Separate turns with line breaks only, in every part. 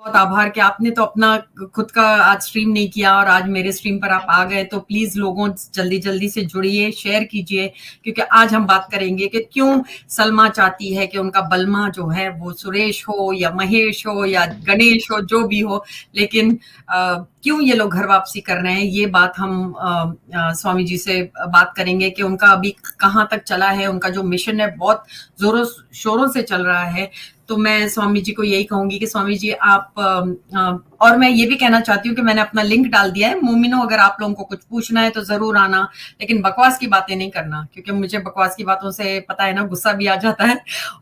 बहुत आभार कि आपने तो अपना खुद का आज स्ट्रीम नहीं किया और आज मेरे स्ट्रीम पर आप आ गए। तो प्लीज लोगों जल्दी जल्दी से जुड़िए, शेयर कीजिए, क्योंकि आज हम बात करेंगे कि क्यों सलमा चाहती है कि उनका बलमा जो है वो सुरेश हो या महेश हो या गणेश हो, जो भी हो, लेकिन क्यों ये लोग घर वापसी कर रहे हैं। ये बात हम स्वामी जी से बात करेंगे कि उनका अभी कहाँ तक चला है, उनका जो मिशन है बहुत जोरों शोरों से चल रहा है। तो मैं स्वामी जी को यही कहूंगी कि स्वामी जी आप और मैं ये भी कहना चाहती हूँ कि मैंने अपना लिंक डाल दिया है। मोमिनो, अगर आप लोगों को कुछ पूछना है तो जरूर आना, लेकिन बकवास की बातें नहीं करना, क्योंकि मुझे बकवास की बातों से पता है ना, गुस्सा भी आ जाता है।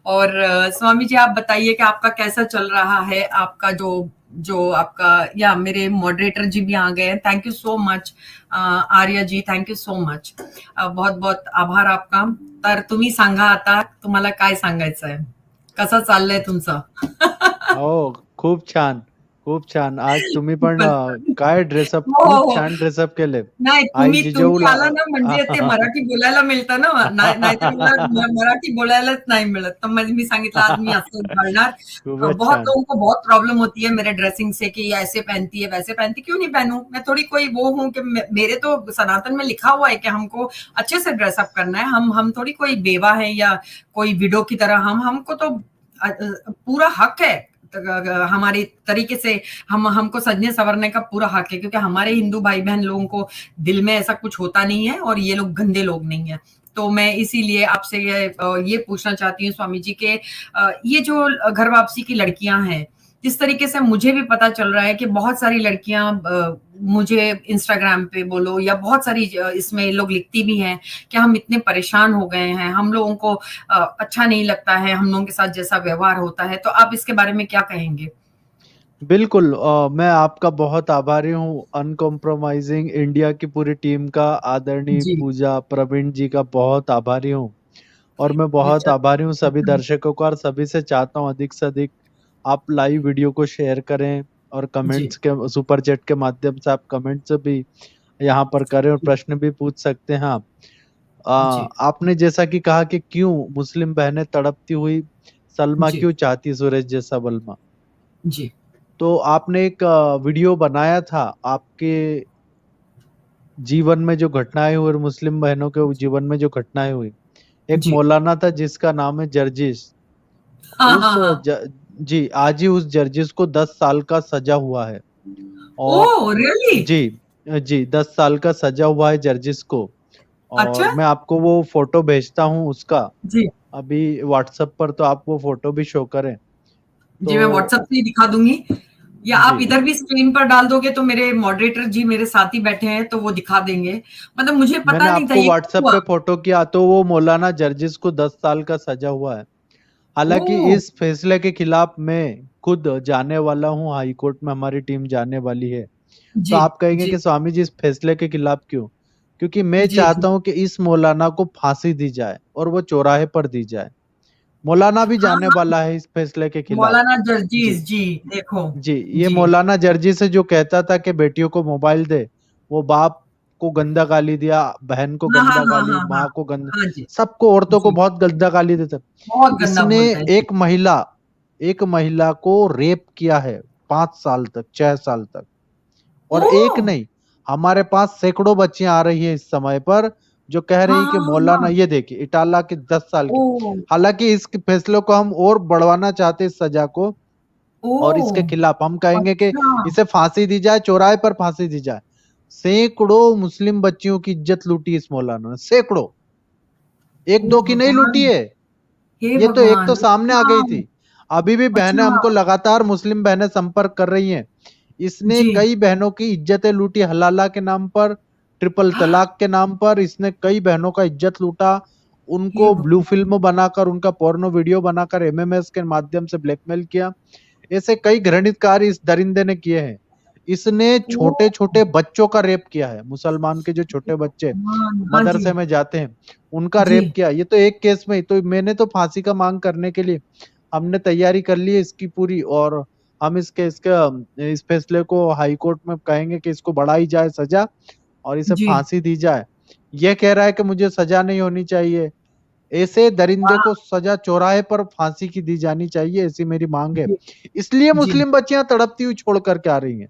और स्वामी जी आप बताइए कि आपका कैसा चल रहा है, आपका जो जो आपका, या मेरे मॉडरेटर जी भी आ गए हैं। Thank you so much Arya ji, thank you so much. बहुत बहुत आभार आपका. तर तुम्ही सांगा आता, तुम्हाला काय सांगायचंय, कसं चाललंय तुमचं?
हो, खूप छान, खूप छान. आज तुम्ही पण
खूपच.
काय ड्रेसअप,
हो,
खूप
हो.
छान ड्रेसअप केले.
नाही,
आई
तुम्ही तुम्ही
जिजाऊला
आला ना म्हणजे ते मराठी बोलायला मिळतं ना, नाहीतर मला मराठी बोलायलाच नहीं मिलत. तो मी सांगितलं आज मी असं घालणार.
खूपच
बहुत
छान.
लोगों को बहुत प्रॉब्लम होती है मेरे ड्रेसिंग से कि ये ऐसे पहनती है वैसे पहनती, क्यों नहीं पहनूं? मैं थोड़ी कोई वो हूं कि मेरे तो सनातन में लिखा हुआ है कि हमको अच्छे से ड्रेसअप करना है। हम थोड़ी कोई बेवा है या कोई विडो की तरह। हमको तो पूरा हक है हमारे तरीके से, हमको सजने संवरने का पूरा हक है, क्योंकि हमारे हिंदू भाई बहन लोगों को दिल में ऐसा कुछ होता नहीं है और ये लोग गंदे लोग नहीं है। तो मैं इसीलिए आपसे ये पूछना चाहती हूँ स्वामी जी के, ये जो घर वापसी की लड़कियां हैं, जिस तरीके से मुझे भी पता चल रहा है कि बहुत सारी लड़कियां मुझे इंस्टाग्राम पे बोलो या बहुत सारी इसमें लोग लिखती भी हैं कि हम इतने परेशान हो गए हैं, हम लोगों को अच्छा नहीं लगता है हम लोगों के साथ जैसा व्यवहार होता है। तो आप इसके बारे में क्या कहेंगे?
बिल्कुल, मैं आपका बहुत आभारी हूँ, अनकॉम्प्रोमाइजिंग इंडिया की पूरी टीम का, आदरणीय
जी,
पूजा प्रवीण जी का बहुत आभारी हूँ। और मैं
जी,
बहुत आभारी हूँ सभी दर्शकों का, और सभी से चाहता हूँ अधिक से अधिक आप लाइव वीडियो को शेयर करें और
जी,
कमेंट्स के सुपर चैट के माध्यम से आप कमेंट्स भी यहाँ पर करें और
जी,
प्रश्न भी पूछ सकते हैं आप।
जी,
आपने जैसा कि कहा कि क्यों मुस्लिम बहनें तड़पती हुई सलमा
जी,
क्यों चाहती सुरेश जैसा बलमा,
जी,
तो आपने एक वीडियो बनाया था आपके जीवन में जो घटनाएं हुई और मुस्लिम बहनों के जीवन में जो घटनाएं हुई। एक
जी।
मौलाना था जिसका नाम है जर्जिस।
हाँ,
उस
हाँ, हाँ।
जी, आज ही उस जर्जिस को 10 साल का सजा हुआ है। और
ओह! रियली?
जी, जी 10 साल का सजा हुआ है जर्जिस को। और
अच्छा?
मैं आपको वो फोटो भेजता हूँ उसका
जी,
अभी व्हाट्सएप पर, तो आप वो फोटो भी शो करें।
जी, मैं व्हाट्सएप
तो
से ही दिखा दूँगी, या आप
जी,
इधर भी स्क्रीन पर डाल दोगे तो मेरे मॉडरेटर जी मेरे साथ ही बैठे हैं, तो वो दिखा देंगे। मतलब मुझे
मैंने
पता नहीं था
आपको
ये क्यों
व्हाट्सएप
हुआ।
पे फोटो किया, तो वो मौलाना जर्जिस को 10 साल का सजा हुआ है। हालांकि
ओह!
इस फैसले के खिलाफ मैं खुद जाने वाला हूँ, हाई कोर्ट में हमारी टीम जाने वाली है। तो
जी,
आप कहेंगे
जी,
कि स्वामी जी इस फैसले के खिलाफ क्यों? क्योंकि मैं
जी, जी।
चाहता हूं कि इस मौलाना को फांसी दी जाए और वो चौराहे पर दी जाए। मौलाना भी
हाँ,
जाने
हाँ,
वाला है इस फैसले के खिलाफ।
मौलाना
जी,
जर्जीज़ जी, देखो।
जी, ये
जी,
मौलाना जर्जी से जो कहता था कि बेटियों को मोबाइल दे, वो बाप को गंदा गाली दिया, बहन को
हाँ, हाँ,
गंदा
हाँ,
गाली,
हाँ, हाँ।
माँ को गंदा,
हाँ जी,
सबको, औरतों को
जी,
बहुत गंदा गाली देता।
बहुत गंदा
इसने
बोलता है। जी,
एक महिला को रेप किया है 5 साल तक, 6 साल तक। और एक
ओह!
नहीं, हमारे पास सैकड़ों बच्चियां आ रही है इस समय पर जो कह
हाँ,
रही कि
हाँ, हाँ,
मौलाना,
हाँ।
ये देखिए इटाला के 10 साल की।
ओह!
हालांकि इस फैसले को हम और बढ़वाना चाहते हैं, इस सजा को। और इसके
ओह!
खिलाफ हम कहेंगे कि
अच्छा।
इसे फांसी दी जाए, चौराहे पर फांसी दी जाए। सैकड़ों मुस्लिम बच्चियों की इज्जत लूटी इस मौलाना ने, सैकड़ों, एक दो
ओह
की नहीं लूटी
भगवान!
है।
हे
ये तो एक
भगवान!
तो सामने आ गई
अच्छा,
थी। अभी भी बहनें
अच्छा।
हमको लगातार मुस्लिम बहनें संपर्क कर रही हैं। इसने
जी।
कई बहनों की इज्जतें लूटी, हलाला के नाम पर, ट्रिपल तलाक के नाम पर इसने कई बहनों का इज्जत लूटा।
हे
उनको ब्लू
भगवान!
फिल्म बनाकर, उनका पोर्नो वीडियो बनाकर एमएमएस के माध्यम से ब्लैकमेल किया। ऐसे कई घृणित कार्य इस दरिंदे ने किए हैं। इसने
ओह!
छोटे-छोटे बच्चों का रेप किया है। मुसलमान के जो
हे
छोटे बच्चे
भगवान! हाँ जी,
मदरसे में जाते हैं, उनका
जी,
रेप किया। ये तो एक केस में ही, तो मैंने तो फांसी का माँग करने के लिए हमने तैयारी कर ली है इसकी पूरी। और हम इस फैसले को हाई कोर्ट में कहेंगे कि इसको बढ़ाई जाए सज़ा और इसे
जी,
फांसी दी जाए। ये कह रहा है कि मुझे सज़ा नहीं होनी चाहिए। ऐसे दरिंदे
वाह।
को सजा चौराहे पर फांसी की दी जानी चाहिए, ऐसी मेरी मांग है।
जी
इसलिए
जी
मुस्लिम बच्चियां तड़पती हुई छोड़ करके आ रही हैं।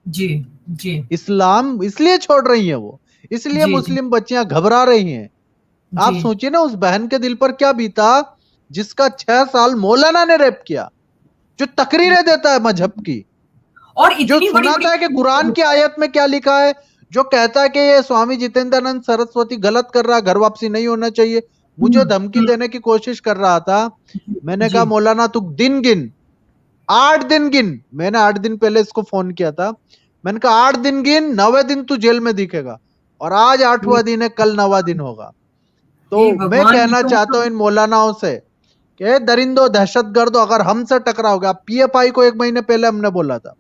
जी जी
इस्लाम इसलिए छोड़ रही हैं वो, इसलिए
जी जी
मुस्लिम बच्चियां घबरा रही हैं। आप
जी।
सोचिए ना उस बहन के दिल पर क्या बीता, जिसका 6 साल मौलाना ने रेप किया, जो तकरीरें देता है मजहब की,
और
जो
इतनी बड़ी बड़ी
सुनाता है कि कुरान की आयत में क्या लिखा है, जो कहता है कि ये स्वामी जितेंद्रानंद सरस्वती गलत कर रहा है, घर वापसी नहीं होना चाहिए, मुझे धमकी
हम्म,
देने की कोशिश कर रहा था। मैंने
जी
कहा मौलाना तू दिन गिन, 8 दिन गिन। मैंने 8 दिन पहले इसको फोन किया था। मैंने कहा 8 दिन गिन, 9वें दिन तू जेल में दिखेगा। और आज
जी
8वां दिन है, कल 9वां दिन होगा।
हे
तो मैं
भगवान, ये
कहना
तो
चाहता हूं
मतलब।
इन मौलानाओं से कि दरिंदो दहशतगर्दो, अगर हमसे टकराओगे, आप पीएफआई को 1 महीने पहले हमने बोला था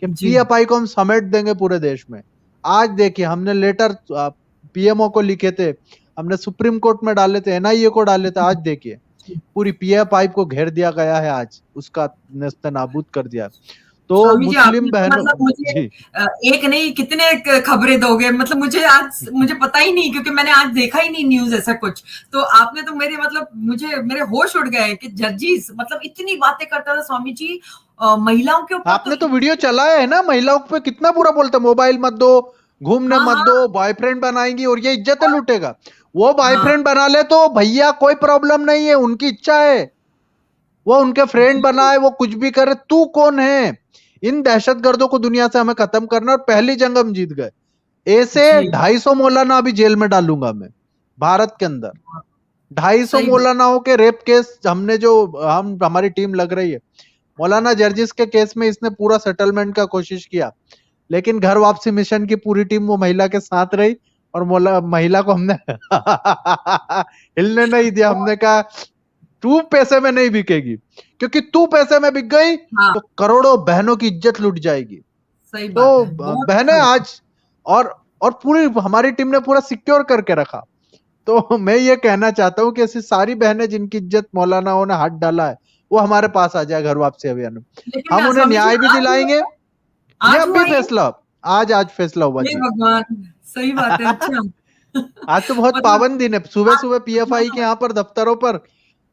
कि
जी
पीएफआई को हम समेट देंगे पूरे देश में। आज देखिए हमने लेटर पीएमओ को लिखे थे, हमने सुप्रीम कोर्ट में डाले थे, एनआईए को डाले थे। आज देखिए
जी।
पूरी पीएफआई को घेर दिया गया है, आज उसका नेस्त नाबूद कर दिया। तो
स्वामी जी,
मुस्लिम
आपने तो
बहनों,
मतलब मुझे
जी
एक नहीं कितने खबरें दोगे, मतलब मुझे आज मुझे पता ही नहीं, क्योंकि मैंने आज देखा ही नहीं न्यूज ऐसा कुछ। तो आपने तो मेरे मतलब मुझे मेरे होश उड़ गए कि जर्जीस मतलब इतनी बातें करता था स्वामी जी महिलाओं के ऊपर तो।
आपने तो वीडियो चलाया है ना, महिलाओं पे कितना बुरा बोलते, मोबाइल मत दो, घूमने
हाँ
मत
हाँ।
दो, बॉयफ्रेंड बनाएंगी और ये इज्जतें
और
लूटेगा। वो
हाँ
बॉयफ्रेंड बना ले तो भैया कोई प्रॉब्लम नहीं है, उनकी इच्छा है, वो उनके फ्रेंड
जी
बनाए, वो कुछ भी करे, तू कौन है? इन दहशतगर्दों को दुनिया से हमें खत्म करना, और पहली जंग हम जीत गए। ऐसे
जी
250 मौलाना अभी जेल में डालूंगा मैं, भारत के अंदर। 250
सही बात।
मौलानाओं के रेप केस हमने जो, हम हमारी टीम लग रही है। मौलाना जर्जिस के केस में इसने पूरा सेटलमेंट का कोशिश किया, लेकिन घर वापसी मिशन की पूरी टीम वो महिला के साथ रही, और महिला को हमने हिलने नहीं दिया। हमने कहा तू पैसे में नहीं बिकेगी, क्योंकि तू पैसे में बिक गई
हाँ
तो करोड़ों बहनों की इज्जत लुट जाएगी।
सही बात
तो
है, बहुत
बहनें
अच्छा लगा।
आज, और पूरी हमारी टीम ने पूरा सिक्योर करके रखा। तो मैं ये कहना चाहता हूँ कि ऐसी सारी बहनें जिनकी इज्जत मौलानाओं ने हाथ डाला है, वो हमारे पास आ जाए घर वापसी अभियान में।
लेकिन
हम उन्हें
स्वामी जी
न्याय भी
आज हुआ
दिलाएंगे।
है?
ये
आज
अब
हुआ
भी
ये?
फैसला, आज फैसला हुआ
हे
जी।
भगवान, सही बात है। अच्छा।
आज तो बहुत
मतलब
पावन दिन है, सुबह
आज।
सुबह पीएफआई के
हाँ,
यहाँ पर दफ्तरों पर,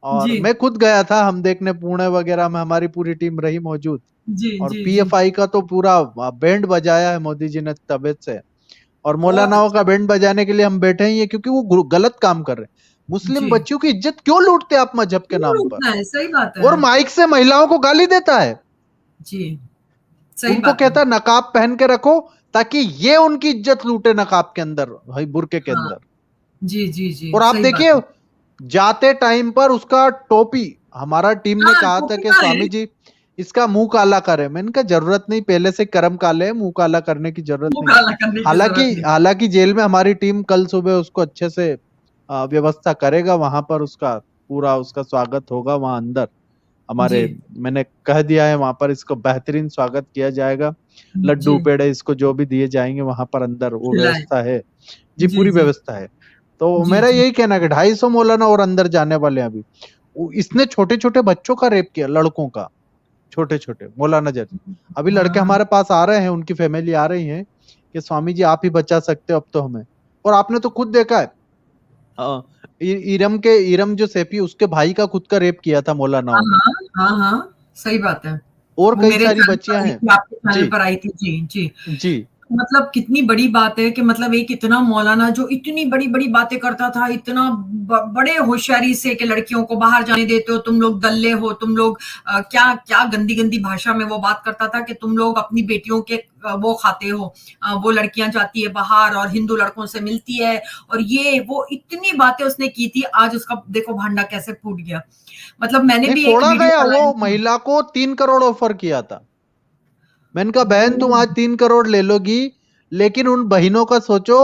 और
जी
मैं खुद गया था, हम देखने पुणे वगैरह में हमारी पूरी टीम रही मौजूद।
जी
और
जी जी।
पीएफआई का तो पूरा बैंड बजाया है मोदी जी ने तबीयत से। और
बहुत
मौलानाओं
अच्छा।
का बैंड बजाने के लिए हम बैठे ही है, क्योंकि वो गलत काम कर रहे हैं। मुस्लिम
जी,
बच्चियों की इज्जत क्यों लूटते हैं आप मजहब के
क्यों
नाम पर?
लूटना है? सही बात है।
और माइक से महिलाओं को गाली देता है,
जी, सही
उनको
बात है।
कहता है नकाब पहन के रखो, ताकि ये उनकी इज्जत लूटे नकाब के अंदर, भाई बुरके के
हाँ,
अंदर।
जी, जी, जी,
और आप
सही बात
देखिए
है।
जाते टाइम पर उसका टोपी, हमारा टीम ने
हाँ,
कहा था
टोपी
कि
का है।
स्वामी जी इसका मुंह काला करें। मैंने कहा जरूरत नहीं, पहले से कर्म काले हैं, मुंह काला करने की जरूरत
मुँह
नहीं।
काला करने की
हालांकि
जरूरत नहीं।
हालांकि जेल में हमारी टीम कल सुबह उसको अच्छे से व्यवस्था करेगा, वहां पर उसका पूरा उसका स्वागत होगा वहां अंदर
जी,
हमारे। मैंने कह दिया है वहां पर इसको बेहतरीन स्वागत किया जाएगा, लड्डू
जी,
पेड़े इसको जो भी दिए जाएंगे वहां पर अंदर, वो
खिलाए।
व्यवस्था है जी,
जी,
पूरी
जी,
व्यवस्था है। तो
जी,
मेरा
जी।
यही कहना है कि 250 मौलाना और अंदर जाने वाले हैं अभी। इसने छोटे छोटे बच्चों का रेप किया, लड़कों का, छोटे छोटे मौलाना जर्ज। अभी लड़के
हाँ,
हमारे पास आ रहे हैं, उनकी फैमिली आ रही है कि स्वामी जी आप ही बचा सकते हो अब तो हमें। और आपने तो खुद देखा है, इरम जो सेपी, उसके भाई का खुद का रेप किया था
हाँ,
मौलानाओं ने।
हाँ, हाँ, हाँ, सही बात है।
और
वो
कई
मेरे
सारी
चैनल पर
बच्चियां
आई
हैं।
थी, आपके चैनल
जी
पर आई थी। जी, जी।
जी
मतलब कितनी बड़ी बात है कि मतलब एक इतना मौलाना जो इतनी बड़ी-बड़ी बातें करता था, इतना बड़े होशियारी से कि लड़कियों को बाहर जाने देते हो, तुम लोग दल्ले हो, तुम लोग क्या क्या गंदी-गंदी भाषा में वो बात करता था कि तुम लोग अपनी बेटियों के वो खाते हो, वो लड़कियां जाती है बाहर और हिंदू लड़कों से मिलती है, और ये वो इतनी बातें उसने की थी। आज उसका देखो भांडा कैसे फूट गया। मतलब मैंने
नहीं
भी एक
फोड़ा
वीडियो
गया, वो
बनाई थी।
महिला को 3 करोड़ ऑफर किया था। मैंने कहा बहन तुम
ओह!
आज 3 करोड़ ले लोगी, लेकिन उन बहनों का सोचो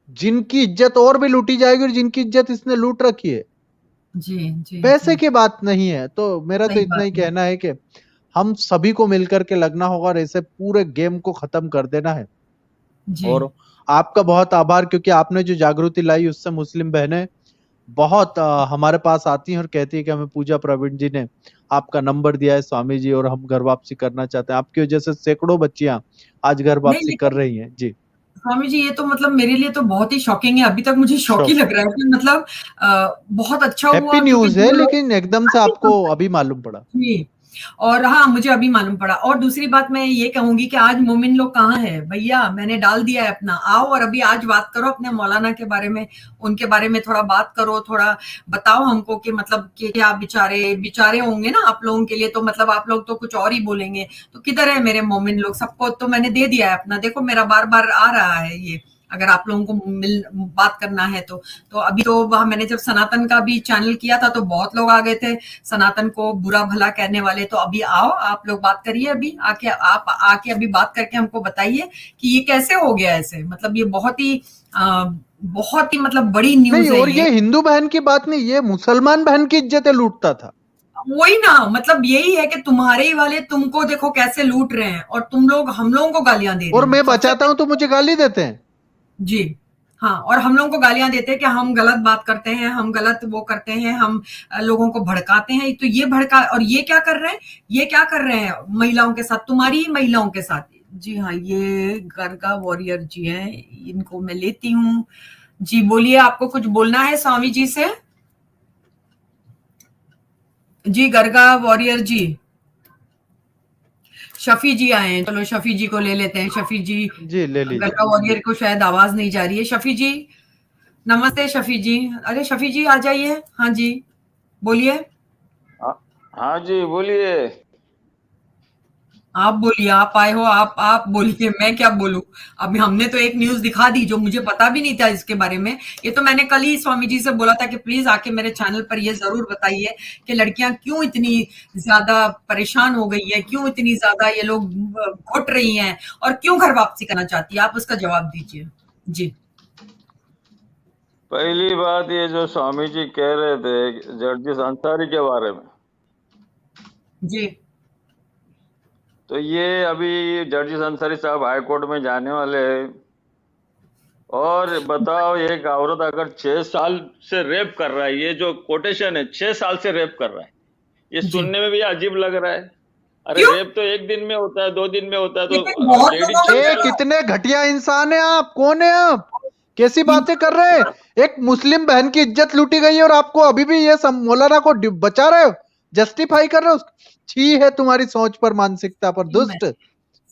जिनकी इज्जत और भी लूटी जाएगी, और जिनकी इज्जत इसने लूट रखी है।
जी, जी,
पैसे
जी।
की बात नहीं है। तो मेरा तो
सही
इतना
बात
ही
है।
कहना है कि हम सभी को मिलकर के लगना होगा, और ऐसे पूरे गेम को खत्म कर देना है।
जी।
और आपका बहुत आभार, क्योंकि आपने जो जागृति लाई उससे मुस्लिम बहनें बहुत हमारे पास आती हैं और कहती है कि हमें पूजा प्रवीण जी ने आपका नंबर दिया है स्वामी जी, और हम घर वापसी करना चाहते हैं। आपकी वजह से सैकड़ों बच्चियां आज घर
नहीं
वापसी कर
लेकिन
रही हैं जी।
स्वामी जी ये तो मतलब मेरे लिए तो बहुत ही शॉकिंग है, अभी तक मुझे शॉक ही
शॉक।
लग रहा है कि मतलब बहुत अच्छा
हैप्पी
हुआ क्योंकि
न्यूज है,
जो लोग
लेकिन एकदम से आपको अभी मालूम पड़ा।
जी। और हाँ, मुझे अभी मालूम पड़ा। और दूसरी बात मैं ये कहूँगी कि आज मोमिन लोग कहाँ हैं? भैया मैंने डाल दिया है अपना, आओ और अभी आज बात करो अपने मौलाना के बारे में, उनके बारे में थोड़ा बात करो, थोड़ा बताओ हमको कि मतलब कि क्या बेचारे बेचारे होंगे ना आप लोगों के लिए, तो मतलब आप लोग तो कुछ और ही बोलेंगे। तो किधर है मेरे मोमिन लोग? सबको तो मैंने दे दिया है अपना, देखो मेरा बार-बार आ रहा है ये, अगर आप लोगों को बात करना है तो। तो अभी तो वहाँ मैंने जब सनातन का भी चैनल किया था तो बहुत लोग आ गए थे सनातन को बुरा भला कहने वाले। तो अभी आओ आप लोग बात करिए, अभी आके आप आके अभी बात करके हमको बताइए कि ये कैसे हो गया ऐसे, मतलब ये बहुत ही मतलब बड़ी
नहीं,
न्यूज है
और
ये।
ये हिंदू बहन की बात नहीं, ये मुसलमान बहन की इज्जतें लूटता था।
वही ना, मतलब यही है कि तुम्हारे ही वाले तुमको देखो कैसे लूट रहे हैं और तुम लोग हम लोगों को गालियां दे रहे
और
हैं
मैं
सबसे।
बचाता हूं तो मुझे गाली देते हैं।
जी। हाँ, और हम लोगों को गालियाँ देते हैं कि हम गलत बात करते हैं, हम गलत वो करते हैं, हम लोगों को भड़काते हैं। तो ये भड़का और ये क्या कर रहे हैं? ये क्या कर रहे हैं महिलाओं के साथ, तुम्हारी ही महिलाओं के साथ। जी हाँ, ये गरगा वॉरियर जी हैं, इनको मैं लेती हूँ। जी बोलिए, आपको कुछ बोलना है स्वामी जी से? जी गरगा वॉरियर जी। शफी जी आए हैं, चलो शफी जी को ले लेते हैं। शफी जी,
जी ले लीजिए।
गरगा वॉरियर को शायद आवाज नहीं जा रही है। शफी जी, नमस्ते शफी जी। अरे शफी जी आ जाइए। हाँ जी, बोलिए।
हाँ हाँ जी बोलिए।
आप बोलिए, आप आए हो, आप बोलिए, मैं क्या बोलूं? अभी हमने तो एक न्यूज़ दिखा दी जो मुझे पता भी नहीं था इसके बारे में। ये तो मैंने कल ही स्वामी जी से बोला था कि प्लीज़ आके मेरे चैनल पर ये ज़रूर बताइए कि लड़कियाँ क्यों इतनी ज़्यादा परेशान हो गई हैं, क्यों इतनी ज़्यादा ये लोग घुट रही हैं और क्यों घर वापसी करना चाहती है? आप उसका जवाब दीजिए। जी।
पहली बात ये जो स्वामी जी कह रहे थे जर्जिस अंसारी के बारे में,
जी।
तो ये अभी जर्जिस अंसारी साहब हाई कोर्ट में जाने वाले हैं। और बताओ, एक औरत अगर 6 साल से रेप कर रहा है, ये जो कोटेशन है 6 साल से रेप कर रहा है, ये
जी।
सुनने में भी अजीब लग रहा है। अरे
क्यों?
रेप तो एक दिन में होता है, 2 दिन में होता है,
लेकिन
तो
बहुत
लेडी
लोगों का
ए,
छह
तो
कितने घटिया इंसान है आप, कौन है आप, कैसी बातें कर रहे हैं? एक मुस्लिम बहन की इज्जत लूटी गई है और आपको अभी भी ये मौलाना को बचा रहे हो, जस्टिफाई कर रहे हो। छी है तुम्हारी सोच पर, मानसिकता पर,
सही में,
दुष्ट,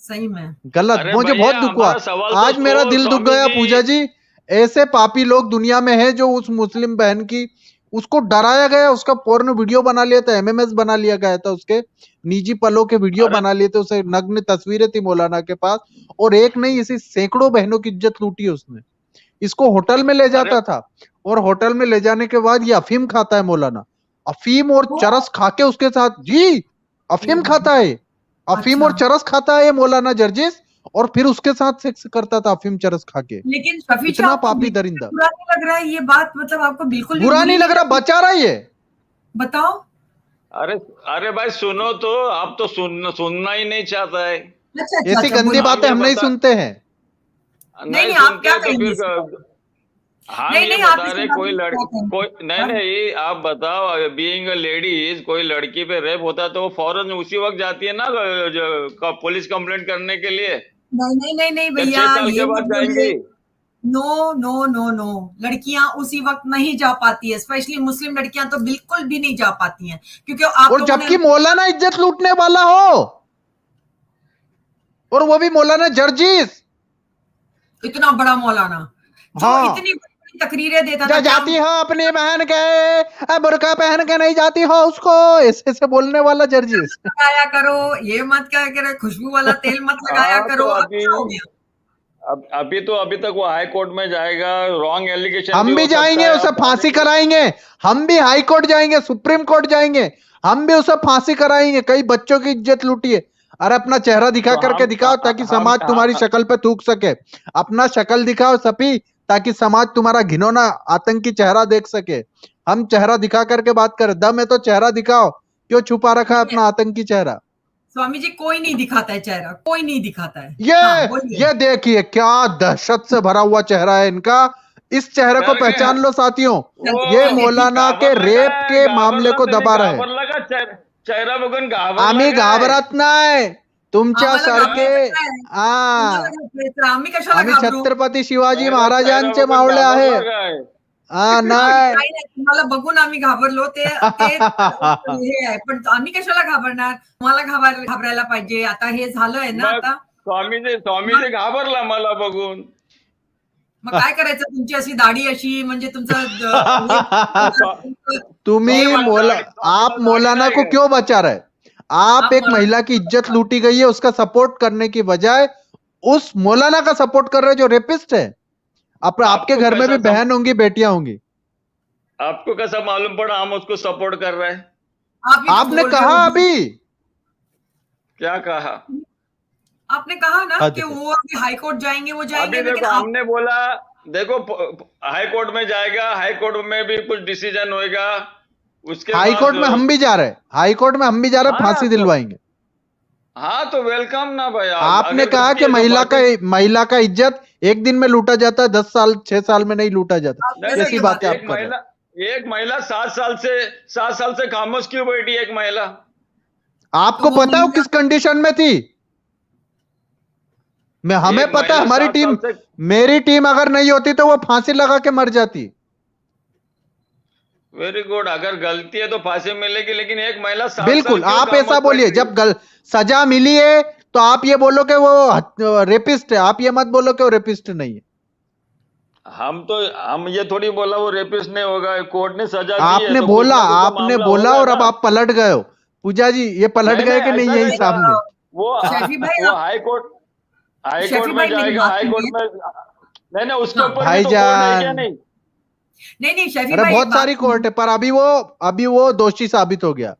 सही में।
गलत।
अरे
मुझे बहुत
भैया
दुख हुआ,
हमारा सवाल तो
आज मेरा दिल दुख
स्वामी
गया
जी।
पूजा जी। ऐसे पापी लोग दुनिया में हैं जो उस मुस्लिम बहन की, उसको डराया गया, उसका पोर्न वीडियो बना लिया था, एमएमएस बना लिया गया था, उसके निजी पलों के वीडियो
अरे
बना लिए थे, उसे नग्न तस्वीरें थी मौलाना के पास। और एक नहीं, इसी सैकड़ों बहनों की इज्जत लूटी है उसने। इसको होटल में ले
अरे
जाता था और होटल में ले जाने के बाद ये अफीम खाता है मौलाना, अफीम और
तो
चरस खाके उसके साथ। जी, अफीम खाता है, अफीम
अच्छा।
और चरस खाता है ये मौलाना जर्जिस, और फिर उसके साथ सेक्स करता था अफीम चरस खाके।
लेकिन शफी जी
इतना
आपको
पापी
बिल्कुल भी
दरिंदा।
बुरा नहीं लग रहा है ये बात, मतलब आपको बिल्कुल भी
बुरा
बुरी
नहीं लग
नहीं
रहा,
लग रही?
बचा रहा है।
बताओ।
अरे अरे भाई सुनो तो, आप तो सुनना ही नहीं चाहता है।
अच्छा अच्छा
ऐसी
अच्छा,
गंदी
बोलिए।
हम
बातें
ये
हम नहीं
बता
सुनते हैं।
नहीं
नहीं
नहीं, आप
सुनते
क्या
तो
कहेंगे
फिर
इसके बारे में?
हम
नहीं
ये
नहीं, आप
बता
इसके
रहे
बारे में क्या
कोई
कहेंगे?
नहीं
हाँ?
नहीं, आप बताओ, बीइंग अ लेडीज कोई लड़की पे रेप होता है तो वो फौरन उसी वक्त जाती है ना, पुलिस कंप्लेंट करने के लिए,
नहीं नहीं नहीं नहीं
या
भैया,
6 साल
ये
के
मत
बाद
बोलिए।
जाएंगी?
नो नो नो नो, लड़कियां उसी वक्त नहीं जा पाती है, स्पेशली मुस्लिम लड़कियां तो बिल्कुल भी नहीं जा पाती हैं, क्योंकि आप
और
लोगों ने
जबकि मौलाना इज्जत लूटने वाला हो, और वो भी मौलाना जर्जिस।
इतना बड़ा मौलाना जो
हाँ,
इतनी बड़ी बड़ी तकरीरें देता था,
जा
क्या
जाती हो अपनी बहन के, बुर्का पहन के नहीं जाती हो उसको, ऐसे ऐसे बोलने वाला जर्जिस।
लगाया करो, ये मत क्या करे, खुशबू वाला तेल मत लगाया
हाँ
करो,
तो
अब क्या हो गया?
अभी तक वो हाई कोर्ट में जाएगा, रॉन्ग एलिगेशन भी
हम भी
हो सकता
जाएंगे,
है,
उसे
आप
फांसी
आगे।
कराएंगे। हम भी हाई कोर्ट जाएंगे, सुप्रीम कोर्ट जाएंगे, हम भी उसे फांसी कराएंगे। कई बच्चों की इज्जत लूटी है। अरे अपना चेहरा दिखा
तो
करके दिखाओ ताकि समाज तुम्हारी शक्ल पे थूक सके। अपना शक्ल दिखाओ सपी, ताकि समाज तुम्हारा घिनौना आतंकी चेहरा देख सके। हम चेहरा दिखा करके बात करें, दम है तो चेहरा दिखाओ, क्यों छुपा रखा है
नहीं,
अपना आतंकी चेहरा?
स्वामी जी कोई नहीं दिखाता है चेहरा, कोई नहीं दिखाता है।
ये
हाँ बोलिए।
ये देखिए क्या दहशत से भरा हुआ चेहरा है इनका। इस चेहरे को
करके
पहचान लो साथियों,
चलिए
ये
चलिए, ठीक है।
मौलाना के रेप के मामले
घाबरला
को
त्याने
दबा रहे हैं।
घाबरला का चेहरा बघून घाबरला
आम्ही
काय?
घाबरत नाही, तुमच्या
आम्हाला
सारखे
घाबरायचं काय?
हा
तुम्हाला घाबरायचं, आम्ही कशाला
आम्ही
घाबरू?
छत्रपती शिवाजी
काय
महाराजांचे
बाबा,
मावळे
घाबरला
आहे.
काय?
हा
आम्ही
नाही
काही नाही, तुम्हाला बघून आम्ही घाबरलो, ते हे आहे, पण आम्ही कशाला घाबरणार? तुम्हाला घाबरायला पाहिजे. आता हे झालंय ना
मग
आता.
स्वामीजी घाबरला मला बघून.
मग काय करायचं? तुमची अशी दाढी अशी, म्हणजे तुमचं हे
तुम्ही आप मौलाना को क्यों बचा रहे? आप एक महिला की इज्जत लूटी गई है, उसका सपोर्ट करने की बजाय उस मौलाना का सपोर्ट कर रहे जो रेपिस्ट है. आपके घर में भी बहन होंगी, बेटियां होंगी.
आपको कैसा मालूम पड़ा हम उसको सपोर्ट कर रहे हैं?
आपने कहा अभी.
क्या कहा?
आपने कहा ना कि वो अभी हाई कोर्ट जाएंगे, वो जाएंगे.
अभी देखो हमने बोला, देखो हाई कोर्ट में जाएगा, हाई कोर्ट में भी कुछ डिसीजन होएगा. उसके
हाई कोर्ट में हम भी जा रहे हैं, हाई कोर्ट में हम भी जा रहे हैं, फांसी दिलवाएंगे.
हाँ तो वेलकम ना भाई.
आपने कहा कि महिला का इज्जत एक दिन में लूटा जाता है, 10 साल 6 साल में नहीं लूटा जाता. कैसी बात है आप कर रहे हैं?
एक महिला 7 साल से खामोश क्यों बैठी? एक महिला,
आपको पता है किस कंडीशन में थी? हमें पता है, हमारी टीम, मेरी टीम अगर नहीं होती तो वो फांसी लगा के मर जाती.
Very good. अगर गलती है तो फांसी मिलेगी, लेकिन एक महिला 7
बिल्कुल
साल
आप ऐसा बोलिए. जब सजा मिली है तो आप ये बोलो कि वो रेपिस्ट है, आप ये मत बोलो कि वो रेपिस्ट नहीं है.
हम ये थोड़ी बोला वो रेपिस्ट नहीं होगा. कोर्ट ने सजा दी है.
आपने बोला और अब आप पलट गए हो. पूजा जी ये पलट गए कि नहीं? यही सामने
वो हाई कोर्ट में जाएगा. हाई कोर्ट में नहीं, उसके ऊपर
भाईजान
नहीं शैफी
अरे
भाई,
बहुत सारी कोर्ट है, पर अभी वो दोषी साबित हो गया.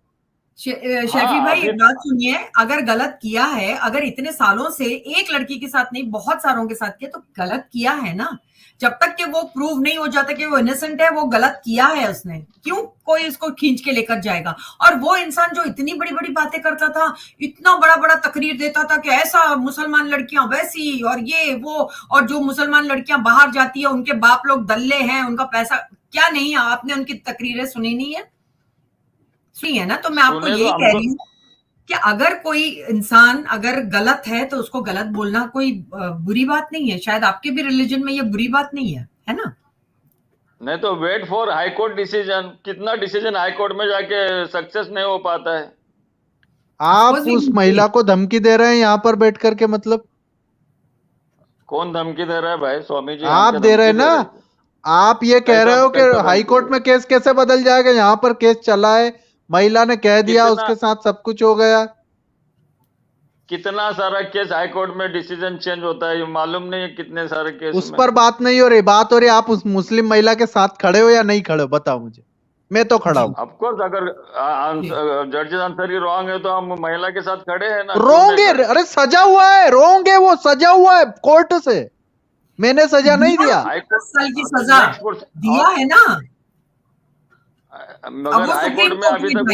शैफी भाई एक बात सुनिए, अगर गलत किया है, अगर इतने सालों से एक लड़की के साथ नहीं बहुत सारों के साथ किया, तो गलत किया है ना. जब तक कि वो प्रूव नहीं हो जाता कि वो इनोसेंट है, वो गलत किया है उसने, क्यों कोई इसको खींच के लेकर जाएगा? और वो इंसान जो इतनी बड़ी बड़ी बातें करता था, इतना बड़ा बड़ा तकरीर देता था कि ऐसा मुसलमान लड़कियां वैसी और ये वो, और जो मुसलमान लड़कियां बाहर जाती है उनके बाप लोग दल्ले हैं, उनका पैसा क्या नहीं है. आपने उनकी तकरीरें सुनी नहीं है? सुनी है ना. तो मैं आपको यही कह रही हूँ कि अगर कोई इंसान अगर गलत है तो उसको गलत बोलना कोई बुरी बात नहीं है. शायद आपके भी रिलीजन में ये बुरी बात नहीं है ना?
नहीं तो wait for high court decision. कितना डिसीजन हाई कोर्ट में जाके सक्सेस नहीं हो पाता है.
आप उस महिला को धमकी दे रहे हैं यहाँ पर बैठ करके. मतलब
कौन धमकी दे रहा है भाई? स्वामी जी
आप दे रहे हैं ना. आप ये कह रहे हो कि हाई कोर्ट में केस कैसे बदल जाएगा? यहाँ पर केस चला है, महिला ने कह दिया, उसके साथ सब कुछ हो गया.
कितना सारा केस हाई कोर्ट में डिसीजन चेंज होता है, ये मालूम नहीं है कितने सारे केस.
उस पर बात नहीं हो रही, बात हो रही आप उस मुस्लिम महिला के साथ खड़े हो या नहीं खड़े हो? बताओ मुझे. मैं तो खड़ा हूँ.
ऑफकोर्स अगर जजेस आंसर ही रॉन्ग है तो हम महिला के साथ खड़े हैं ना.
रॉन्ग है? अरे सजा हुआ है. रॉन्ग है, वो सजा हुआ है कोर्ट से. मैंने सजा नहीं दिया.
10 साल की सजा दिया है ना.
मगर हाई कोर्ट में अभी तक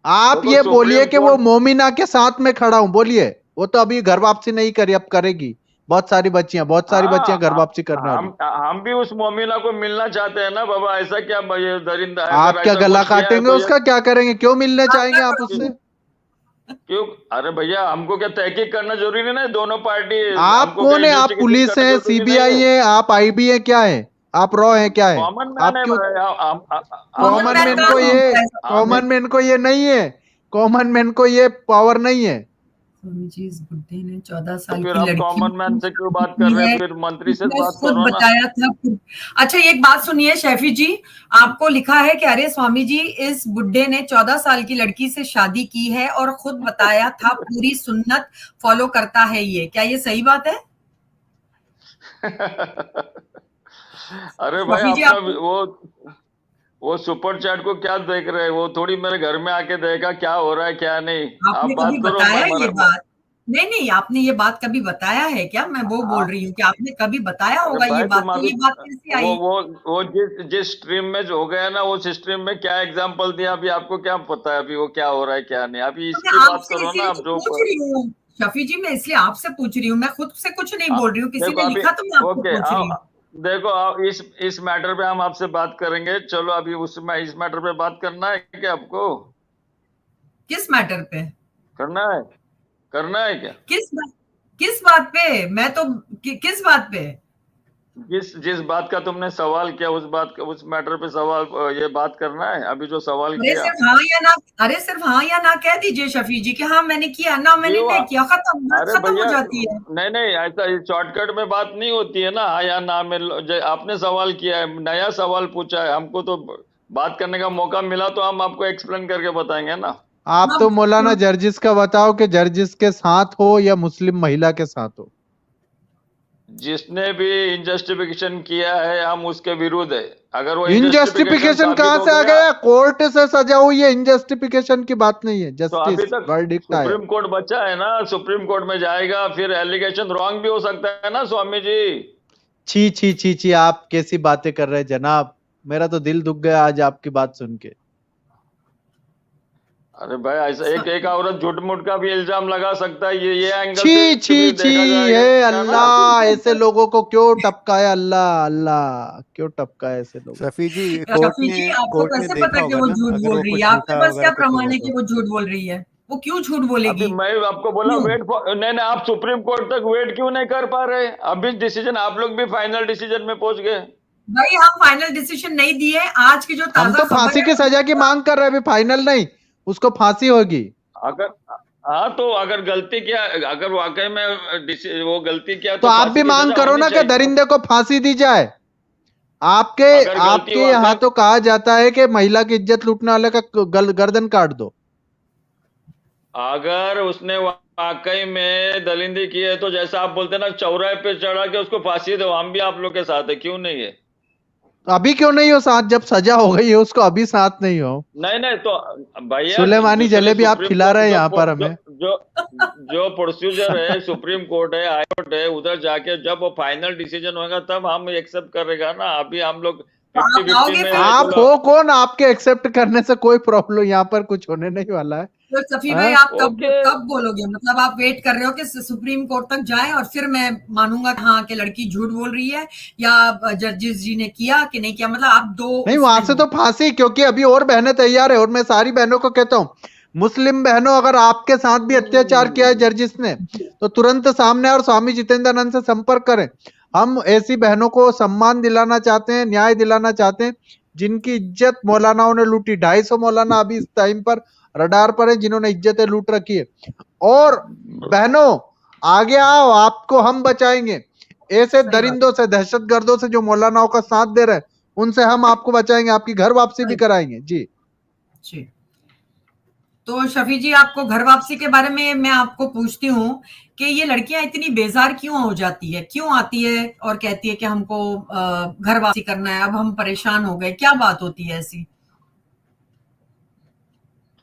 आप ये बोलिए कि वो मोमिना के साथ में खड़ा हूं. बोलिए. वो तो अभी घर वापसी नहीं करी, अब करेगी. बहुत सारी बच्चियां घर वापसी करने वाली.
हम भी उस मोमिना को मिलना चाहते हैं ना बाबा. ऐसा क्या ये दरिंदा?
आप क्या गला काटेंगे उसका? क्या करेंगे? क्यों मिलने चाहेंगे आप उससे?
क्यों? अरे भैया हमको क्या तहकीक करना जरूरी नहीं? दोनों पार्टी.
आप कौन है? आप पुलिस है, सीबीआई है, आप आईबी है, क्या है? आप रॉ है, क्या है? कॉमन मैन को ये नहीं है. कॉमन मैन को ये पावर नहीं है.
स्वामी जी इस बुड्ढे ने 14 साल
फिर
की लड़की
कॉमन मैन से क्यों बात कर रहे हैं? फिर मंत्री से बात करो ना.
बताया था. अच्छा एक बात सुनिए शैफी जी, आपको लिखा है कि अरे स्वामी जी इस बुड्ढे ने 14 साल की लड़की से शादी की है और खुद बताया था पूरी सुन्नत फॉलो करता है. ये क्या ये सही बात है?
अरे भाई अपना वो सुपर चैट को क्या देख रहे हैं? वो थोड़ी मेरे घर में आके देखा क्या हो रहा है क्या नहीं.
आपने कभी बताया ये बात? नहीं आपने ये बात कभी बताया है क्या? मैं वो बोल रही हूँ कि आपने कभी बताया होगा ये बात. तो ये बात कैसे आई?
वो जिस स्ट्रीम में जो हो गया ना, वो स्ट्रीम में क्या एग्जांपल दिया अभी आपको क्या पता है? अभी वो क्या हो रहा है क्या नहीं? अभी इसकी बात करो ना आप. जो
शफी जी मैं इसलिए आपसे पूछ रही हूँ, मैं खुद से कुछ नहीं बोल रही हूँ. किसी ने लिखा तो मैं आपको पूछ रही हूँ.
देखो इस मैटर पे हम आपसे बात करेंगे. चलो अभी इस मैटर पे बात करना है क्या आपको?
किस मैटर पे
करना है? करना है क्या?
किस बात पे? मैं तो किस बात पे?
जिस बात का तुमने सवाल किया उस मैटर पे सवाल ये बात करना है अभी जो सवाल
अरे
किया।
सिर्फ हाँ या ना, अरे सिर्फ हाँ या ना कह दीजिए शफी जी कि हाँ मैंने किया, ना मैंने
क्यों?
नहीं किया, खत्म, बात
अरे
खत्म हो
भैया,
जाती है।
नहीं नहीं, ऐसा शॉर्टकट में बात नहीं होती है ना, हाँ या ना में। आपने सवाल किया है, नया सवाल पूछा है, हमको तो बात करने का मौका मिला तो हम आपको एक्सप्लेन करके बताएंगे ना।
आप तो मौलाना जर्जिस का बताओ कि जर्जिस के साथ हो या मुस्लिम महिला के साथ हो।
जिसने भी इनजस्टिफिकेशन किया है हम उसके विरुद्ध है। अगर वो
इनजस्टिफिकेशन कहां
साबित
से
हो
आ गया? कोर्ट से सजा हुई है, इनजस्टिफिकेशन की बात नहीं है।
तो अभी
जस्टिस
तक
वर्डिक्ट आया।
सुप्रीम कोर्ट बचा है ना, सुप्रीम कोर्ट में जाएगा, फिर एलिगेशन रॉन्ग भी हो सकता है ना स्वामी जी।
छी छी छी छी, आप कैसी बातें कर रहे हैं जनाब, मेरा तो दिल दुख गया आज आपकी बात सुन के।
अरे भाई, ऐसा एक औरत झूठ मूठ का भी इल्जाम लगा सकता है, ये एंगल
छी
से
छी
भी
छी,
देखा
हे
जाएगा ना।
अल्लाह, ऐसे लोगों को क्यों टपकाया? अल्लाह अल्लाह, क्यों टपकाया ऐसे लोगों?
शफी जी,
शफी जी आपको कैसे
देखा
पता कि
होगा
वो
ना,
झूठ
अगर
बोल
वो
रही
कुछ
है? आपके
झूठा
पास क्या
वगैरह कुछ
प्रमाण
होगा
है
तो।
कि वो झूठ बोल रही है? वो क्यों झूठ
अभी
बोलेगी?
मैं आपको बोला
क्यों?
नहीं नहीं, आप सुप्रीम कोर्ट तक वेट क्यों नहीं कर पा रहे? अभी डिसीजन, आप लोग भी फाइनल डिसीजन में पहुंच गए।
भाई हम फाइनल डिसीजन नहीं दिए, आज की जो
हम
ताजा
तो
खबर
फांसी
है
की सजा की मांग कर रहे हैं, अभी फाइनल नहीं, उसको फांसी होगी।
अगर हाँ, तो अगर गलती किया, अगर वाकई में वो गलती किया
तो आप
फांसी
भी
की
मांग
सजा
करो
होनी
ना कि
चाहिए।
दरिंदे को फांसी दी जाए। आपके
अगर गलती
आपके यहाँ
वाकई,
तो कहा जाता है कि महिला की इज्जत लूटने वाले का गर्दन काट दो।
अगर उसने वाकई में दलिंदी की है तो जैसा आप बोलते हैं ना, चौराहे पे चढ़ा के उसको फांसी दो, हम भी आप लोग के साथ है, क्यों नहीं है?
अभी क्यों नहीं हो साथ? जब सजा हो गई है उसको, अभी साथ नहीं हो?
नहीं नहीं, तो भैया
सुलेमानी
दूसरे
जलेबी आप
सुप्रीम
खिला
कोर्ट
रहे हैं
जो
यहाँ पर
जो
हमें।
जो जो प्रोसीजर है, सुप्रीम कोर्ट है, हाई कोर्ट है, उधर जाके जब वो फाइनल डिसीजन होगा तब हम एक्सेप्ट करेगा ना। अभी हम लोग
तो
50-50
आप आओगे
में
फिर?
आप
चलो।
हो कौन? आपके एक्सेप्ट करने से कोई प्रॉब्लम यहाँ पर कुछ होने नहीं वाला है।
तो सफी भाई
हाँ?
आप कब
ओके,
कब बोलोगे? मतलब आप वेट कर रहे हो कि सुप्रीम कोर्ट तक जाए और फिर मैं मानूंगा कि हाँ कि लड़की झूठ बोल रही है, या जजेस जी ने किया कि नहीं किया? मतलब आप दो
नहीं, वहां से तो फांसी, क्योंकि अभी और बहनें तैयार है, और मैं सारी बहनों को कहता हूँ, मुस्लिम बहनों, अगर आपके साथ भी अत्याचार किया है जर्जिस ने तो तुरंत सामने और स्वामी जितेंद्रानंद से संपर्क करें। हम ऐसी बहनों को सम्मान दिलाना चाहते हैं, न्याय दिलाना चाहते हैं जिनकी इज्जत मौलानाओं ने लूटी। 250 मौलाना अभी इस टाइम पर रडार पर है जिन्होंने इज्जतें लूट रखी है। और बहनों आगे आओ, आपको हम बचाएंगे। ऐसे दरिंदों से, दहशतगर्दों से जो मौलानाओं का साथ दे रहे हैं, उनसे हम आपको बचाएंगे, आपकी घर वापसी भी कराएंगे। जी
जी। तो शफी जी आपको घर वापसी के बारे में मैं आपको पूछती हूँ कि ये लड़कियां इतनी बेजार क्यों हो जाती है? क्यों आती है और कहती है कि हमको घर वापसी करना है, अब हम परेशान हो गए? क्या बात होती है ऐसी?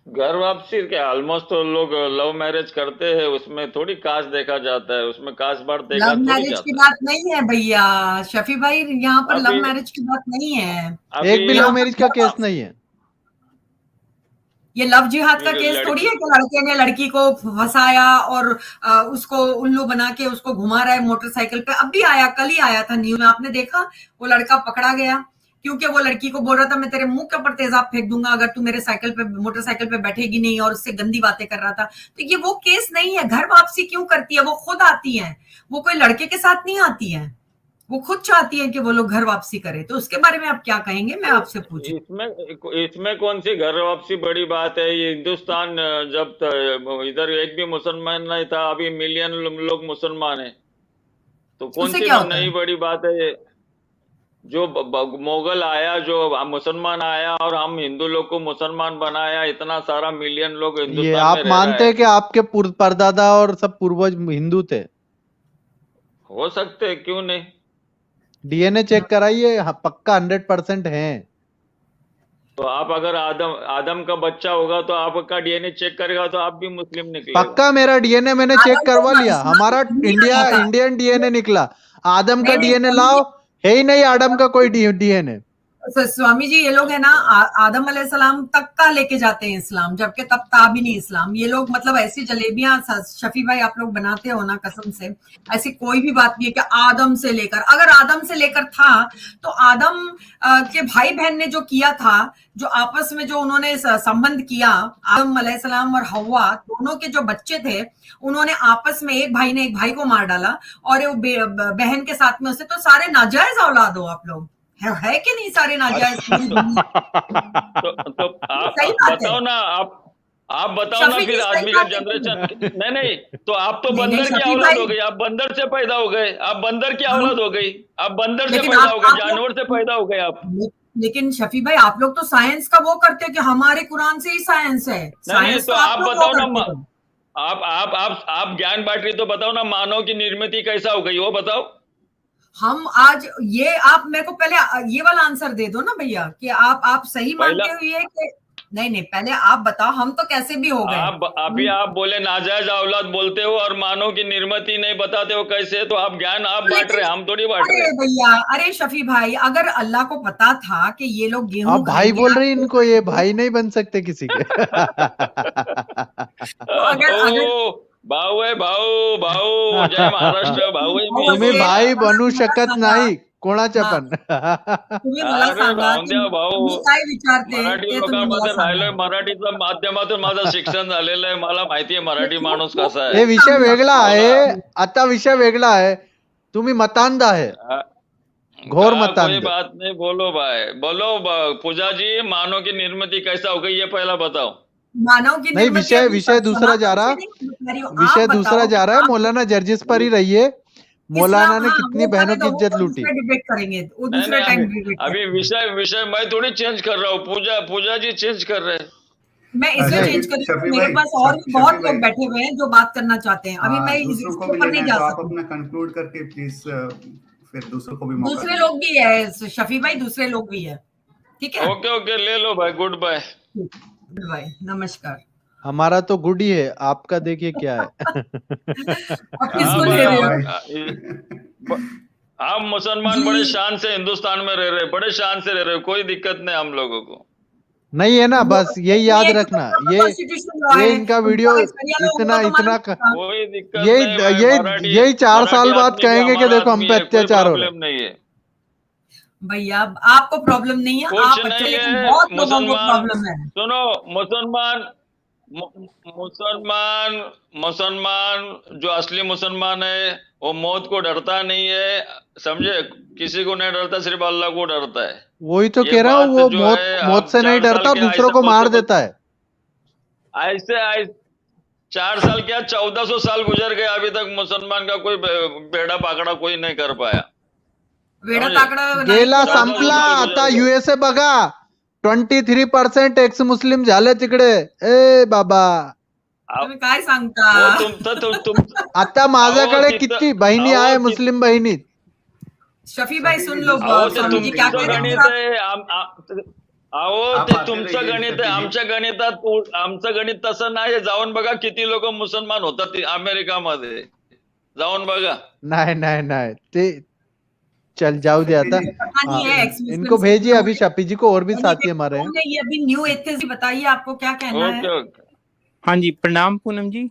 घर वापसी क्या, ऑलमोस्ट तो लोग लव मैरिज करते हैं, उसमें थोड़ी कास्ट देखा जाता है, उसमें कास्ट बार देखा
लव
थोड़ी
मैरिज की
जाता
बात नहीं है भैया, शफी भाई यहाँ पर
है।
लव
अभी
मैरिज की बात नहीं है।
एक भी
अभी
लव मैरिज का केस नहीं है।
ये लव जिहाद का केस थोड़ी
लड़की,
है कि लड़के ने लड़की को फंसाया और उसको उल्लू बना के उसको घुमा रहा है मोटरसाइकिल पे। अब भी आया, कल ही आया था न्यूज में, आपने देखा? वो लड़का पकड़ा गया क्योंकि वो लड़की को बोल रहा था मैं तेरे मुंह के ऊपर तेजाब फेंक दूंगा अगर तू मेरे साइकिल पे, मोटरसाइकिल पे बैठेगी नहीं, और उससे गंदी बातें कर रहा था। तो ये वो केस नहीं है। घर वापसी क्यों करती है? वो खुद आती है, वो कोई लड़के के साथ नहीं आती है, वो खुद चाहती है कि वो लोग घर वापसी करे। तो उसके बारे में आप क्या कहेंगे, मैं आपसे पूछूं?
इसमें कौन सी घर वापसी बड़ी बात है? ये हिंदुस्तान जब इधर एक भी मुसलमान नहीं था, अभी मिलियन लोग मुसलमान हैं, तो कौन
उससे
सी
क्या होता
नई
है?
बड़ी बात है ये? जो मुगल आया, जो मुसलमान आया और हम हिंदू लोग को मुसलमान बनाया, इतना सारा मिलियन लोग
ये
हिंदुस्तान
आप
में रह रहा
मानते
है।
हैं कि आपके परदादा और सब पूर्वज हिंदू थे?
हो सकते हैं, क्यों नहीं?
डीएनए चेक कराइए, हाँ, पक्का 100% है।
तो आप अगर आदम का बच्चा होगा तो आपका डीएनए चेक करेगा तो आप भी मुस्लिम निकलेगा।
पक्का मेरा डीएनए मैंने चेक
आदम
करवा
को
लिया,
इस्लाम
हमारा
नहीं आया था।
इंडियन डीएनए निकला। आदम का
नहीं नहीं,
डीएनए
स्वामी
लाओ,
जी,
है ही नहीं आदम का कोई डीएनए।
स्वामी जी ये लोग है ना आदम अलैहिस्सलाम तक का लेके जाते हैं इस्लाम, जबकि तब था भी नहीं इस्लाम। ये लोग मतलब ऐसी जलेबियां शफी भाई आप लोग बनाते हो ना कसम से, ऐसी कोई भी बात नहीं है कि आदम से लेकर, अगर आदम से लेकर था तो आदम के भाई बहन ने जो किया था, जो आपस में जो उन्होंने संबंध किया, आदम अलैहिस्सलाम और हव्वा दोनों के जो बच्चे थे, उन्होंने आपस में एक भाई ने एक भाई को मार डाला और वो बहन के साथ में, उसे तो सारे नाजायज औलाद हो आप लोग, है कि नहीं सारे नाजायज?
तो आप बताओ ना, आप बताओ ना फिर आदमी का जनरेशन नहीं तो आप तो बंदर की औलाद हो गई, आप बंदर से पैदा हो गए, आप बंदर की औलाद हो गई, आप बंदर से पैदा हो गए, जानवर से पैदा हो गए आप।
लेकिन शफी भाई आप लोग तो साइंस का वो करते हैं कि हमारे कुरान से ही साइंस है।
नहीं तो आप बताओ ना, आप ज्ञान बांट रही तो बताओ ना, मानव की निर्मित कैसा हो गई वो बताओ।
हम आज ये आप मेरे को पहले ये वाला आंसर दे दो ना भैया कि आप सही मानते हुए कि नहीं पहले आप बताओ, हम तो कैसे भी हो गए।
अभी आप बोले नाजायज औलाद बोलते हो और मानव की निर्मित नहीं बताते हो कैसे, तो आप ज्ञान आप बांट रहे, हम थोड़ी बांट रहे।
अरे भैया, अरे शफी भाई, अगर अल्लाह को पता था कि ये लोग गेहूं,
आप भाई बोल रहे हैं इनको, ये भाई नहीं बन सकते किसी के।
भाऊ है, भाऊ जय महाराष्ट्र, भाऊ
तुम्ही भाई बनू शकत नाही कोणाच्या पण।
तुम्ही मला सांगा तुम्ही काय विचारते
मराठी लोकांमध्ये राहिलोय, मराठीच्या माध्यमातून माझं शिक्षण झालेलं आहे, मला माहितीये मराठी माणूस कसा आहे।
हे विषय वेगळा आहे, आता विषय वेगळा आहे, तुम्ही मतांध आहे, घोर मतांध।
कोई बात नहीं, बोलो भाई, बोलो पूजा जी, मानव की निर्मित कैसा हो गई ये पहला बताओ।
मानव की
नहीं, विषय दूसरा जा रहा, विषय दूसरा जा रहा है। मौलाना जर्जिस पर ही रहिए। मौलाना ने कितनी बहनों की इज्जत लूटी।
डिबेट करेंगे वो दूसरे टाइम डिबेट।
अभी विषय मैं थोड़ी चेंज कर रहा हूँ, पूजा जी चेंज कर रहे हैं।
मैं इसलिए चेंज कर रही हूँ, मेरे पास और भी बहुत लोग बैठे हुए हैं जो बात करना चाहते हैं। अभी मैं इसके ऊपर नहीं जा सकती।
अपना कंक्लूड करके प्लीज, फिर दूसरों को भी मौका
दूसरे लोग भी है शफी भाई, दूसरे लोग भी है, ठीक है?
ओके ले लो भाई, गुड बाय।
गुड बाय, नमस्कार।
हमारा तो गुड ही है, आपका देखिए क्या है।
आप किसको ले रहे हो?
आप मुसलमान बड़े शान से हिंदुस्तान में रह रहे, बड़े शान से रह रहे, कोई दिक्कत नहीं हम लोगों को।
नहीं है ना, बस यही याद रखना। ये इनका वीडियो इतना
कोई दिक्कत नहीं,
यही 4 साल बाद कहेंगे कि देखो हम पे अत्याचार हो रहा
नहीं है।
भैया आपको प्रॉब्लम नहीं है, आप अच्छे, लेकिन बहुत लोगों को प्रॉब्लम है।
सुनो, मुसलमान जो असली मुसलमान है वो मौत को डरता नहीं है, समझे? किसी को नहीं डरता, सिर्फ अल्लाह को डरता है।
वही तो कह रहा हूँ, वो मौत से नहीं डरता, दूसरों को मार देता है।
ऐसे 4 साल क्या 1400 साल गुजर गए, अभी तक मुसलमान का कोई बेड़ा पाकड़ा कोई नहीं कर पाया।
वेडा ताकडा
गेला संपला, आता USA बघा 23% एक्स मुस्लिम झाले तिकडे। ए बाबा
तुम्ही काय सांगता?
आता माझ्याकडे किती बहिणी आहे मुस्लिम बहिणी।
शफी भाई सुन लो, स्वामी जी क्या कह रहे हैं?
अहो ते तुमचं गणित आहे, आमचं गणित तसं नाही। जाऊन बघा किती लोक मुसलमान होतात अमेरिकामध्ये, जाऊन बघा।
नहीं ते चल जाओ दे, आता इनको भेजिए अभी, शफी जी को और भी साथी हमारे हैं।
ये अभी न्यू एथिस्ट बताइए आपको क्या कहना है।
हाँ जी, प्रणाम पूनम जी।